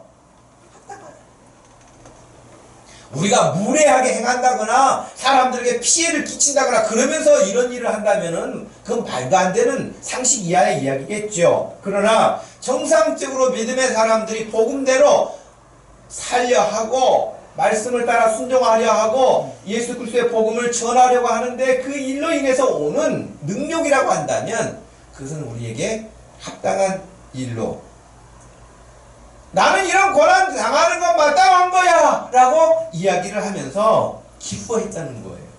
우리가 무례하게 행한다거나 사람들에게 피해를 끼친다거나 그러면서 이런 일을 한다면은 그건 말도 안 되는 상식 이하의 이야기겠죠. 그러나 정상적으로 믿음의 사람들이 복음대로 살려 하고 말씀을 따라 순종하려 하고 예수 그리스도의 복음을 전하려고 하는데 그 일로 인해서 오는 능력이라고 한다면 그것은 우리에게 합당한 일로 나는 이런 고난 당하는 건 마땅한 거야 라고 이야기를 하면서 기뻐했다는 거예요.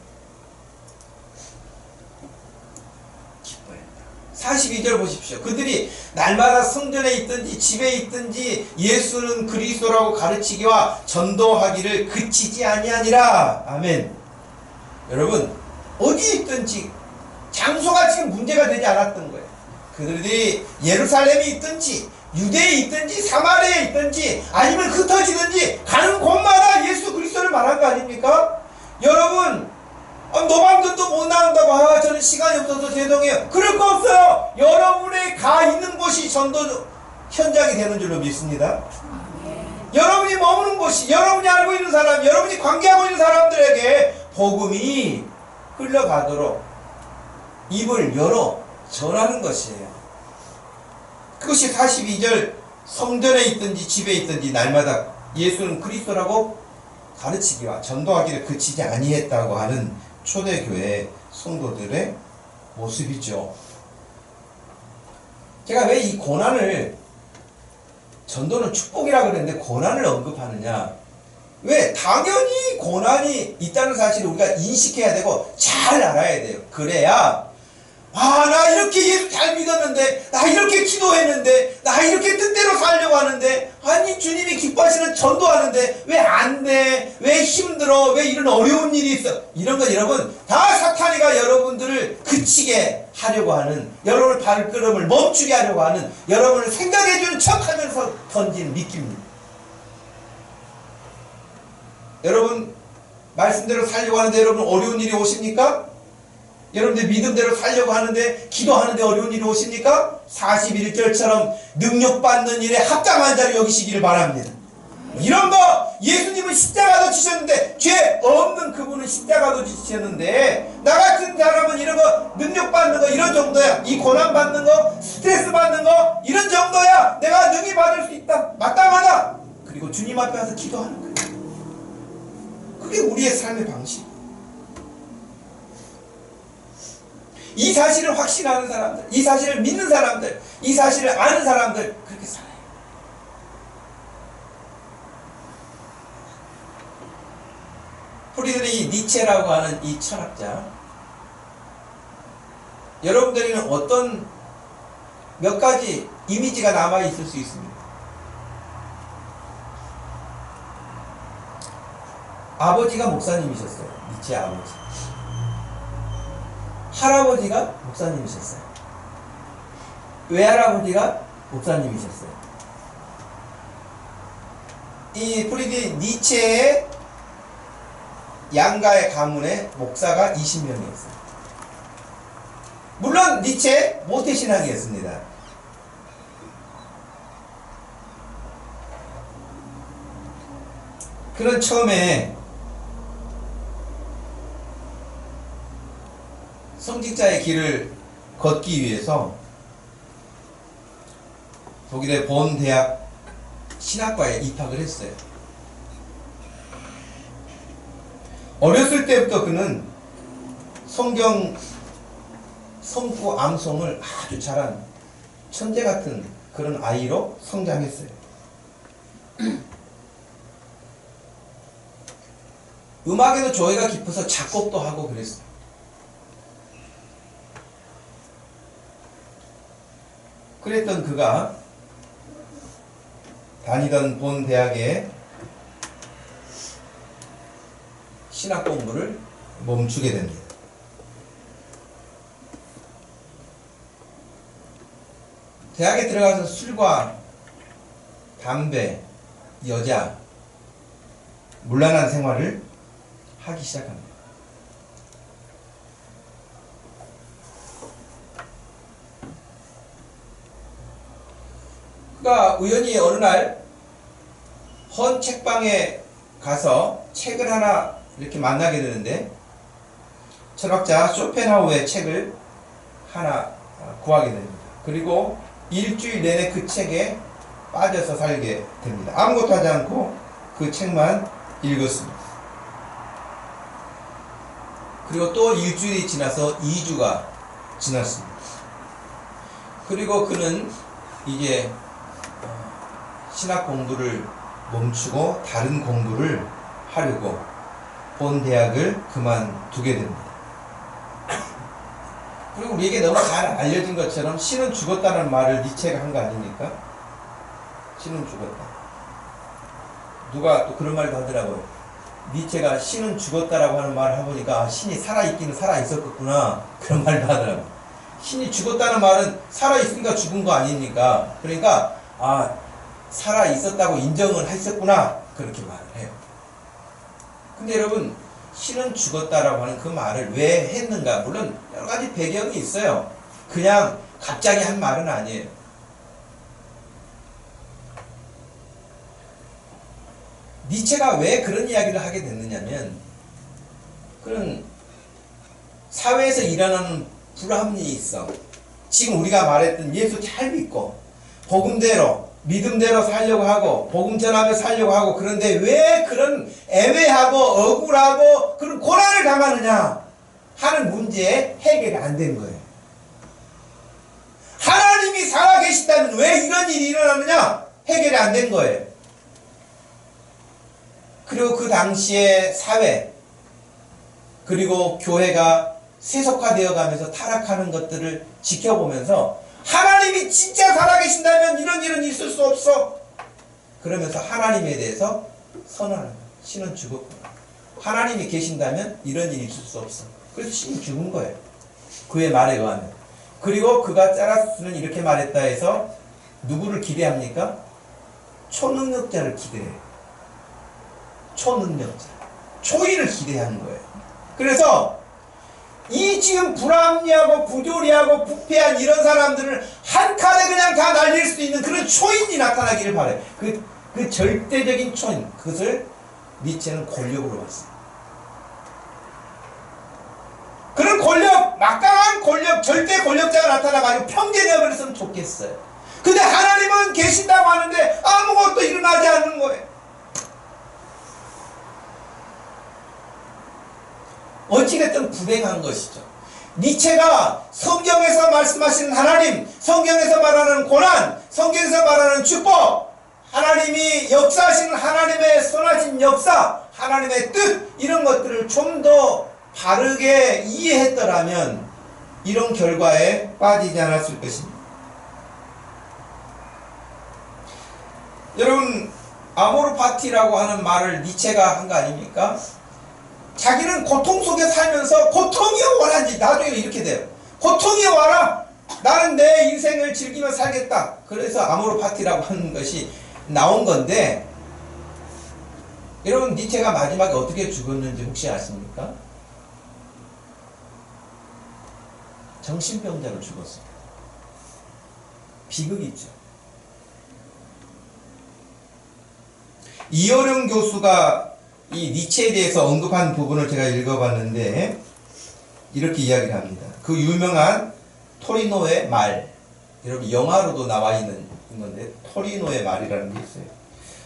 기뻐했다. 42절 보십시오. 그들이 날마다 성전에 있든지 집에 있든지 예수는 그리스도라고 가르치기와 전도하기를 그치지 아니하니라. 아멘. 여러분 어디 있든지 장소가 지금 문제가 되지 않았던 거예요. 그들이 예루살렘에 있든지 유대에 있든지 사마리아에 있든지 아니면 흩어지든지 가는 곳마다 예수 그리스도를 말한 거 아닙니까? 여러분 노방전도 못 나온다고 저는 시간이 없어서 죄송해요. 그럴 거 없어요. 여러분의 가 있는 곳이 전도 현장이 되는 줄로 믿습니다. 여러분이 머무는 곳이 여러분이 알고 있는 사람 여러분이 관계하고 있는 사람들에게 복음이 흘러가도록 입을 열어 전하는 것이에요. 그것이 42절 성전에 있든지 집에 있든지 날마다 예수는 그리스도라고 가르치기와 전도하기를 그치지 아니했다고 하는 초대교회 성도들의 모습이죠. 제가 왜 이 고난을 전도는 축복이라고 그랬는데 고난을 언급하느냐? 왜? 당연히 고난이 있다는 사실을 우리가 인식해야 되고 잘 알아야 돼요. 그래야 나 이렇게 예수 잘 믿었는데 나 이렇게 기도했는데 나 이렇게 뜻대로 살려고 하는데 아니 주님이 기뻐하시는 전도하는데 왜 안 돼? 왜 힘들어? 왜 이런 어려운 일이 있어? 이런 거 여러분 다 사탄이가 여러분들을 그치게 하려고 하는 여러분의 발걸음을 멈추게 하려고 하는 여러분을 생각해주는 척하면서 던진 미끼입니다. 여러분 말씀대로 살려고 하는데 여러분 어려운 일이 오십니까? 여러분들 믿음대로 살려고 하는데 기도하는데 어려운 일이 오십니까? 41절처럼 능력받는 일에 합당한 자를 여기시기를 바랍니다. 이런 거 예수님은 십자가도 지셨는데 죄 없는 그분은 십자가도 지셨는데 나 같은 사람은 이런 거 능력받는 거 이런 정도야. 이 고난 받는 거 스트레스 받는 거 이런 정도야. 내가 능히 받을 수 있다. 마땅하다. 그리고 주님 앞에 와서 기도하는 거예요. 그게 우리의 삶의 방식. 이 사실을 확신하는 사람들, 이 사실을 믿는 사람들, 이 사실을 아는 사람들 그렇게 살아요. 프리드리히 니체라고 하는 이 철학자, 여러분들에게는 어떤 몇 가지 이미지가 남아 있을 수 있습니다. 아버지가 목사님이셨어요. 니체 아버지. 할아버지가 목사님이셨어요. 외할아버지가 목사님이셨어요. 이 프리드리히 니체의 양가의 가문에 목사가 20명이었어요. 물론 니체 모태신앙이었습니다. 그는 처음에 성직자의 길을 걷기 위해서 독일의 본 대학 신학과에 입학을 했어요. 어렸을 때부터 그는 성경 성구 암송을 아주 잘한 천재 같은 그런 아이로 성장했어요. 음악에도 조예가 깊어서 작곡도 하고 그랬어요. 그랬던 그가 다니던 본 대학에 신학 공부를 멈추게 됩니다. 대학에 들어가서 술과 담배, 여자, 문란한 생활을 하기 시작합니다. 그가 우연히 어느 날 헌 책방에 가서 책을 하나 이렇게 만나게 되는데 철학자 쇼펜하우의 책을 하나 구하게 됩니다. 그리고 일주일 내내 그 책에 빠져서 살게 됩니다. 아무것도 하지 않고 그 책만 읽었습니다. 그리고 또 일주일이 지나서 2주가 지났습니다. 그리고 그는 이제 신학 공부를 멈추고 다른 공부를 하려고 본 대학을 그만두게 됩니다. 그리고 우리에게 너무 잘 알려진 것처럼 신은 죽었다는 말을 니체가 한 거 아닙니까? 신은 죽었다. 누가 또 그런 말도 하더라고요. 니체가 신은 죽었다라고 하는 말을 해보니까 신이 살아있기는 살아있었구나, 그런 말도 하더라고요. 신이 죽었다는 말은 살아있으니까 죽은 거 아닙니까? 그러니까 살아있었다고 인정을 했었구나, 그렇게 말을 해요. 근데 여러분, 신은 죽었다라고 하는 그 말을 왜 했는가? 물론 여러 가지 배경이 있어요. 그냥 갑자기 한 말은 아니에요. 니체가 왜 그런 이야기를 하게 됐느냐면, 그런 사회에서 일어나는 불합리성, 지금 우리가 말했던 예수 잘 믿고 복음대로 믿음대로 살려고 하고 복음 전하며 살려고 하고, 그런데 왜 그런 애매하고 억울하고 그런 고난을 당하느냐 하는 문제에 해결이 안 된 거예요. 하나님이 살아계시다면 왜 이런 일이 일어나느냐, 해결이 안 된 거예요. 그리고 그 당시의 사회, 그리고 교회가 세속화되어 가면서 타락하는 것들을 지켜보면서 하나님이 진짜 살아계신다면 이런 일은 있을 수 없어, 그러면서 하나님에 대해서 선언하는 거예요. 신은 죽었구나. 하나님이 계신다면 이런 일이 있을 수 없어. 그래서 신이 죽은 거예요, 그의 말에 의하면. 그리고 그가 짜라스는 이렇게 말했다 해서 누구를 기대합니까? 초능력자를 기대해요. 초능력자, 초인을 기대하는 거예요. 그래서 이 지금 불합리하고 부조리하고 부패한 이런 사람들을 한 칸에 그냥 다 날릴 수 있는 그런 초인이 나타나기를 바라요. 그 절대적인 초인, 그것을 니체는 권력으로 봤어요. 그런 권력, 막강한 권력, 절대 권력자가 나타나가지고 평정해버렸으면 좋겠어요. 근데 하나님은 계신다고 하는데 아무것도 일어나지 않는 거예요. 어찌됐든 불행한 것이죠. 니체가 성경에서 말씀하시는 하나님, 성경에서 말하는 고난, 성경에서 말하는 축복, 하나님이 역사하시는 하나님의 선하신 역사, 하나님의 뜻, 이런 것들을 좀 더 바르게 이해했더라면 이런 결과에 빠지지 않았을 것입니다. 여러분, 아모르 파티라고 하는 말을 니체가 한 거 아닙니까? 자기는 고통 속에 살면서 고통이 원한지, 나중에 이렇게 돼요. 고통이 와라, 나는 내 인생을 즐기며 살겠다. 그래서 아모르 파티라고 하는 것이 나온 건데, 여러분, 니체가 마지막에 어떻게 죽었는지 혹시 아십니까? 정신병자로 죽었어요. 비극이 있죠. 이어령 교수가 이 니체에 대해서 언급한 부분을 제가 읽어봤는데 이렇게 이야기를 합니다. 그 유명한 토리노의 말, 여러분 영화로도 나와 있는 건데 토리노의 말이라는 게 있어요.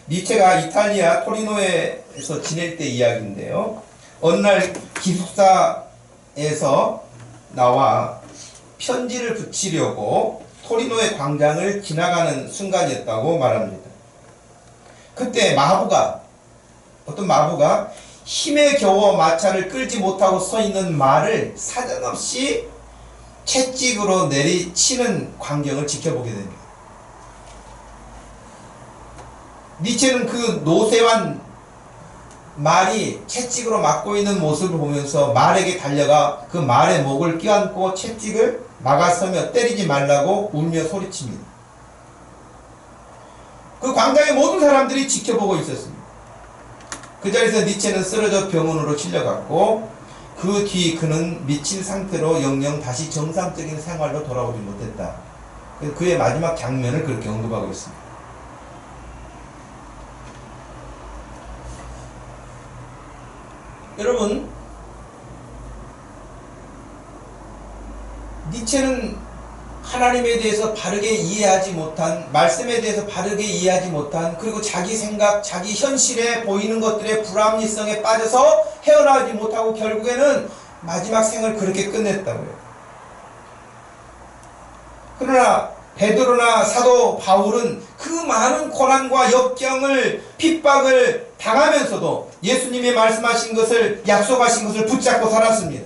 니체가 이탈리아 토리노에서 지낼 때 이야기인데요. 어느 날 기숙사에서 나와 편지를 붙이려고 토리노의 광장을 지나가는 순간이었다고 말합니다. 그때 어떤 마부가 힘에 겨워 마차를 끌지 못하고 서 있는 말을 사정없이 채찍으로 내리치는 광경을 지켜보게 됩니다. 니체는 그 노쇠한 말이 채찍으로 맞고 있는 모습을 보면서 말에게 달려가 그 말의 목을 껴안고 채찍을 막아서며 때리지 말라고 울며 소리칩니다. 그 광장의 모든 사람들이 지켜보고 있었습니다. 그 자리에서 니체는 쓰러져 병원으로 실려갔고 그 뒤 그는 미친 상태로 영영 다시 정상적인 생활로 돌아오지 못했다. 그의 마지막 장면을 그렇게 언급하고 있습니다. 여러분, 니체는 하나님에 대해서 바르게 이해하지 못한, 말씀에 대해서 바르게 이해하지 못한, 그리고 자기 생각, 자기 현실에 보이는 것들의 불합리성에 빠져서 헤어나오지 못하고 결국에는 마지막 생을 그렇게 끝냈다고요. 그러나 베드로나 사도 바울은 그 많은 고난과 역경을 핍박을 당하면서도 예수님이 말씀하신 것을 약속하신 것을 붙잡고 살았습니다.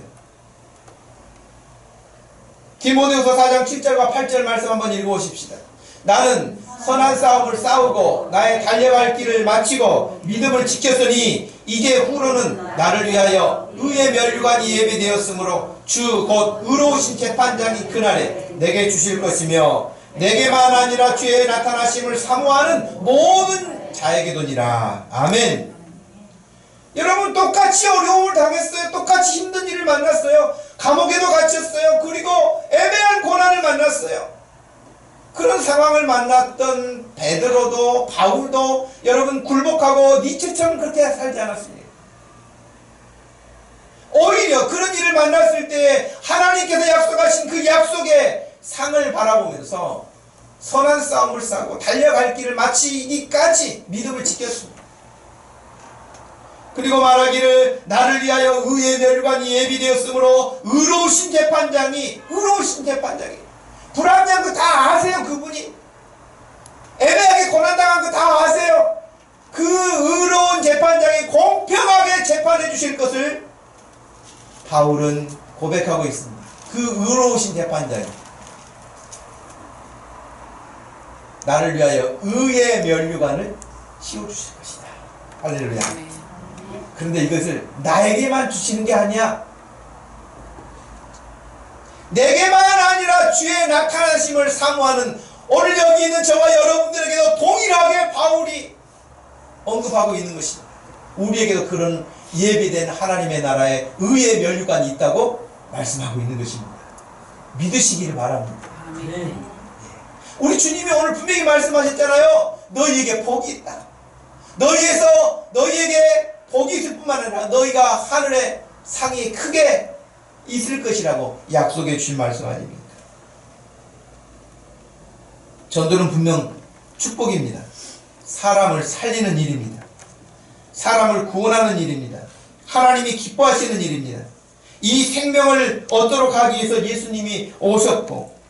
디모데후서 4장 7절과 8절 말씀 한번 읽어보십시다. 나는 선한 싸움을 싸우고 나의 달려갈 길을 마치고 믿음을 지켰으니 이제 후로는 나를 위하여 의의 면류관이 예비되었으므로 주 곧 의로우신 재판장이 그날에 내게 주실 것이며 내게만 아니라 주의 나타나심을 사모하는 모든 자에게도니라. 아멘. 여러분, 똑같이 어려움을 당했어요. 똑같이 힘든 일을 만났어요. 감옥에도 갇혔어요. 그리고 애매한 고난을 만났어요. 그런 상황을 만났던 베드로도 바울도 여러분 굴복하고 니체처럼 그렇게 살지 않았습니다. 오히려 그런 일을 만났을 때 하나님께서 약속하신 그 약속의 상을 바라보면서 선한 싸움을 싸고 달려갈 길을 마치기까지 믿음을 지켰습니다. 그리고 말하기를 나를 위하여 의의 멸관이 예비되었으므로 의로우신 재판장이 불합리한 거 다 아세요. 그분이 애매하게 고난당한 거 다 아세요. 그 의로운 재판장이 공평하게 재판해 주실 것을 바울은 고백하고 있습니다. 그 의로우신 재판장이 나를 위하여 의의 면류관을 씌워주실 것이다. 할렐루야. 그런데 이것을 나에게만 주시는 게 아니야. 내게만 아니라 주의 나타나심을 사모하는 오늘 여기 있는 저와 여러분들에게도 동일하게 바울이 언급하고 있는 것입니다. 우리에게도 그런 예비된 하나님의 나라의 의의 면류관이 있다고 말씀하고 있는 것입니다. 믿으시기를 바랍니다. 우리 주님이 오늘 분명히 말씀하셨잖아요. 너희에게 복이 있다. 너희에게 복이 있을 뿐만 아니라 너희가 하늘의 상이 크게 있을 것이라고 약속해 주신 말씀 아닙니까? 전도는 분명 축복입니다. 사람을 살리는 일입니다. 사람을 구원하는 일입니다. 하나님이 기뻐하시는 일입니다. 이 생명을 얻도록 하기 위해서 예수님이 오셨고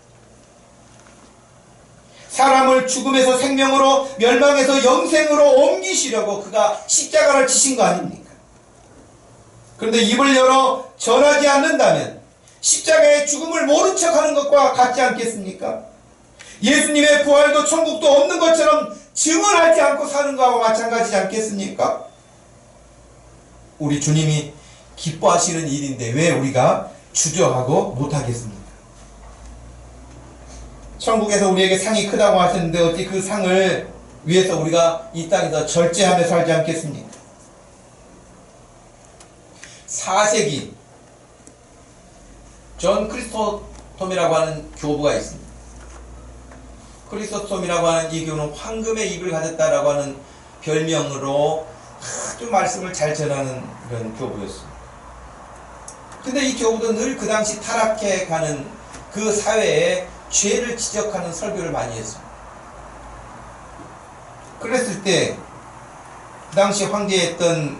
사람을 죽음에서 생명으로 멸망에서 영생으로 옮기시려고 그가 십자가를 지신 거 아닙니까? 그런데 입을 열어 전하지 않는다면 십자가의 죽음을 모른 척하는 것과 같지 않겠습니까? 예수님의 부활도 천국도 없는 것처럼 증언하지 않고 사는 것과 마찬가지지 않겠습니까? 우리 주님이 기뻐하시는 일인데 왜 우리가 주저하고 못하겠습니까? 천국에서 우리에게 상이 크다고 하셨는데 어찌 그 상을 위해서 우리가 이 땅에서 절제하며 살지 않겠습니까? 4세기 존 크리스토톰이라고 하는 교부가 있습니다. 크리스토톰이라고 하는 이 교부는 황금의 입을 가졌다라고 하는 별명으로 아주 말씀을 잘 전하는 그런 교부였습니다. 근데 이 교부도 늘 그 당시 타락해 가는 그 사회에 죄를 지적하는 설교를 많이 했습니다. 그랬을 때 그 당시 황제였던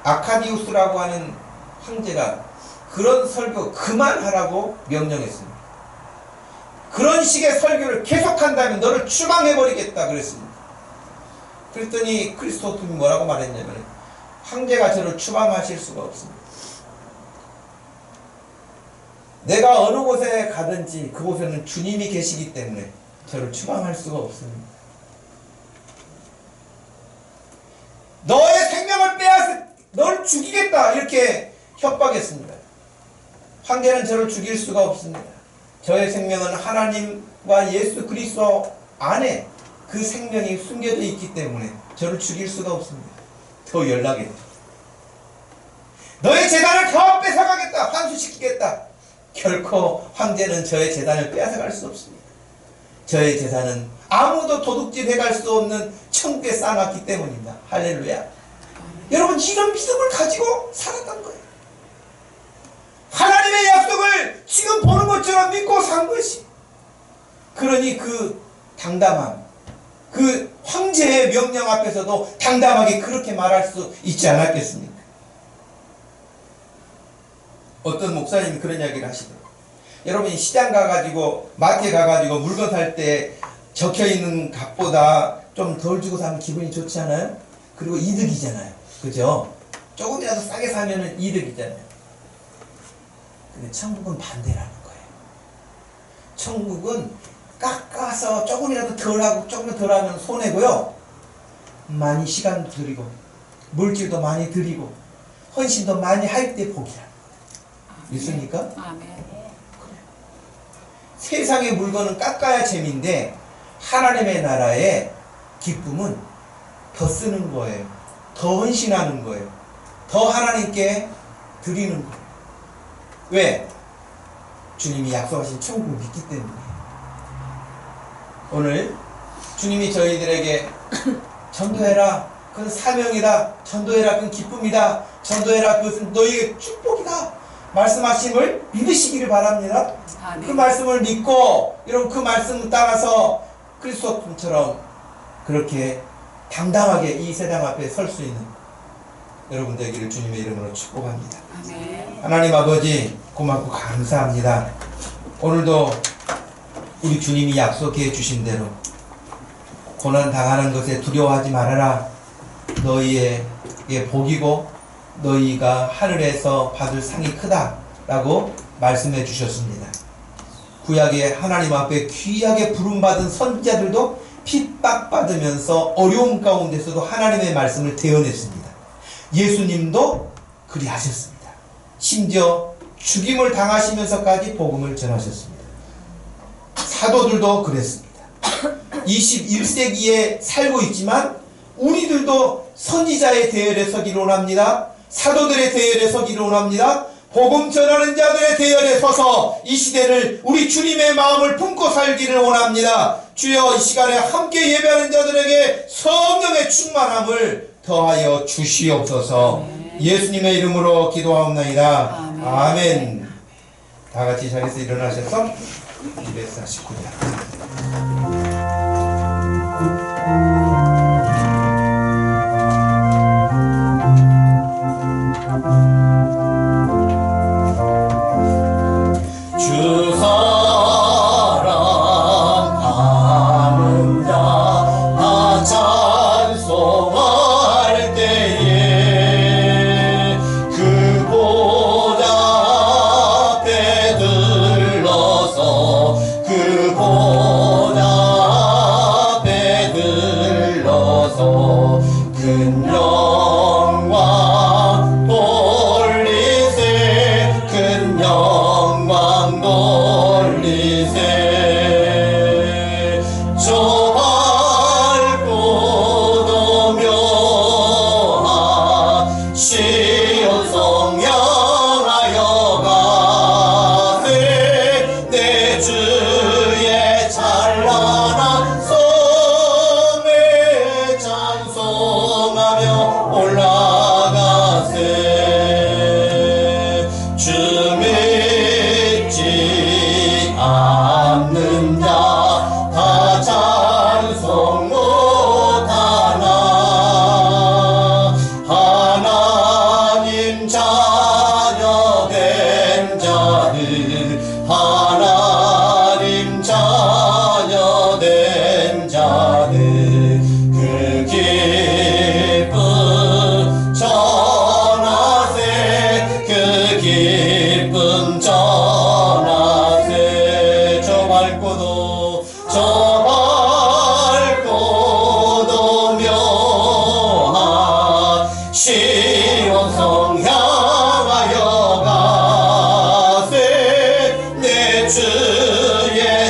아카디우스라고 하는 황제가 그런 설교 그만하라고 명령했습니다. 그런 식의 설교를 계속한다면 너를 추방해버리겠다 그랬습니다. 그랬더니 크리스토톰이 뭐라고 말했냐면 황제가 저를 추방하실 수가 없습니다. 내가 어느 곳에 가든지 그곳에는 주님이 계시기 때문에 저를 추방할 수가 없습니다. 너의 생명을 빼앗아 너를 죽이겠다 이렇게 협박했습니다. 황제는 저를 죽일 수가 없습니다. 저의 생명은 하나님과 예수 그리스도 안에 그 생명이 숨겨져 있기 때문에 저를 죽일 수가 없습니다. 더 연락했죠. 너의 재단을 더 뺏어가겠다. 환수시키겠다. 결코 황제는 저의 재단을 빼앗아갈 수 없습니다. 저의 재산은 아무도 도둑질해갈 수 없는 천국에 쌓아놨기 때문입니다. 할렐루야. 여러분 이런 믿음을 가지고 살았던 거예요. 하나님의 약속을 지금 보는 것처럼 믿고 산 것이. 그러니 그 당담함, 그 황제의 명령 앞에서도 당담하게 그렇게 말할 수 있지 않았겠습니까? 어떤 목사님이 그런 이야기를 하시더라고요. 여러분이 시장 가가지고 마트에 가가지고 물건 살 때 적혀있는 값보다 좀 덜 주고 사면 기분이 좋지 않아요? 그리고 이득이잖아요. 그죠? 조금이라도 싸게 사면은 이득이잖아요. 근데 천국은 반대라는 거예요. 천국은 깎아서 조금이라도 덜하고 조금 덜하면 손해고요. 많이 시간도 들이고 물질도 많이 들이고 헌신도 많이 할 때 복이라. 있습니까? 아멘. 세상의 물건은 깎아야 재미인데 하나님의 나라의 기쁨은 더 쓰는 거예요. 더 헌신하는 거예요. 더 하나님께 드리는 거예요. 왜? 주님이 약속하신 천국을 믿기 때문에. 오늘 주님이 저희들에게 전도해라. 그건 사명이다. 전도해라. 그건 기쁨이다. 전도해라. 그것은 너희의 축복이다. 말씀하심을 믿으시기를 바랍니다. 아멘. 그 말씀을 믿고 이런 그 말씀을 따라서 그리스도처럼 그렇게 당당하게 이 세상 앞에 설 수 있는 여러분 되기를 주님의 이름으로 축복합니다. 아멘. 하나님 아버지 고맙고 감사합니다. 오늘도 우리 주님이 약속해 주신 대로 고난 당하는 것에 두려워하지 말아라. 너희에게 복이고 너희가 하늘에서 받을 상이 크다 라고 말씀해 주셨습니다. 구약의 하나님 앞에 귀하게 부름받은 선지자들도 핍박받으면서 어려움 가운데서도 하나님의 말씀을 대언했습니다. 예수님도 그리하셨습니다. 심지어 죽임을 당하시면서까지 복음을 전하셨습니다. 사도들도 그랬습니다. 21세기에 살고 있지만 우리들도 선지자의 대열에 서기를 원합니다. 사도들의 대열에 서기를 원합니다. 복음 전하는 자들의 대열에 서서 이 시대를 우리 주님의 마음을 품고 살기를 원합니다. 주여 이 시간에 함께 예배하는 자들에게 성령의 충만함을 더하여 주시옵소서. 예수님의 이름으로 기도하옵나이다. 아멘. 다 같이 자리에서 일어나셔서 249장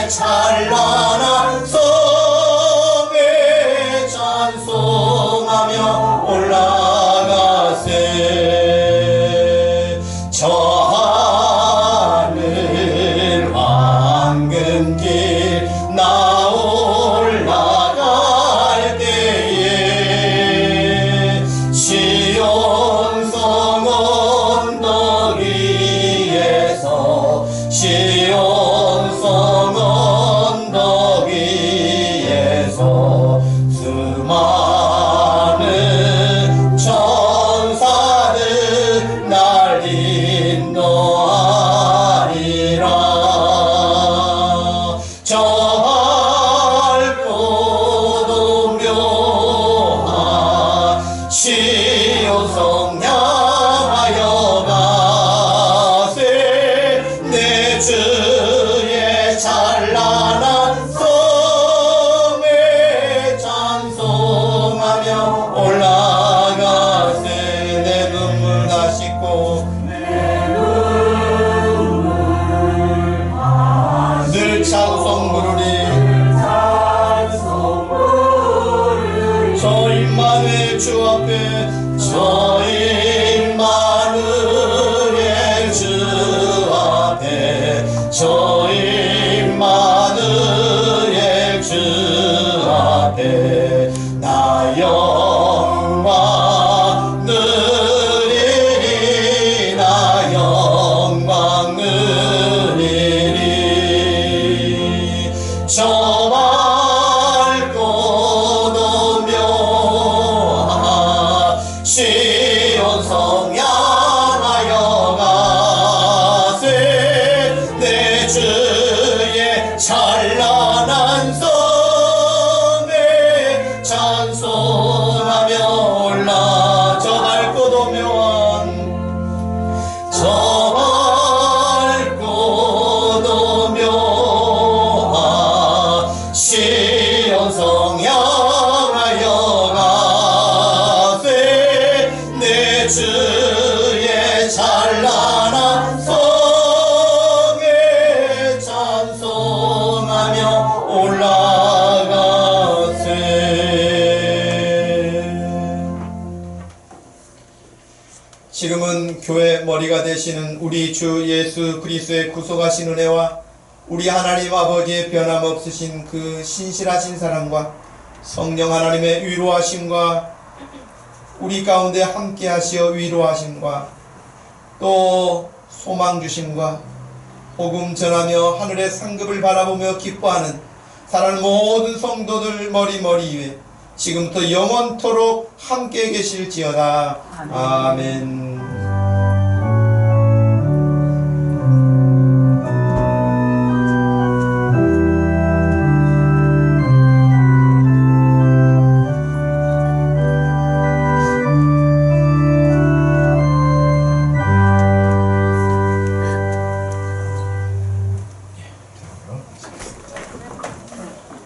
찬란한 성의 찬송 주 앞에 저 임마누엘 주 앞에 저 임마누엘 주 앞에 나 영광 누리리 나 영광 누리리 저 밝고 묘한 시온 성 향하여 가세 내 주의 찬란한 성에 찬송하며 올라 저 밝고도 묘한 저 밝고도 묘한 시온성 향하여 가세 내 주의 찬란한 성에 찬송하며 올라가세. 지금은 교회 머리가 되시는 우리 주 예수 그리스도의 구속하신 은혜와 우리 하나님 아버지의 변함없으신 그 신실하신 사랑과 성령 하나님의 위로하심과 우리 가운데 함께 하시어 위로하심과 또 소망 주심과 복음 전하며 하늘의 상급을 바라보며 기뻐하는 사랑하는 모든 성도들 머리 위에 지금부터 영원토록 함께 계실지어다. 아멘.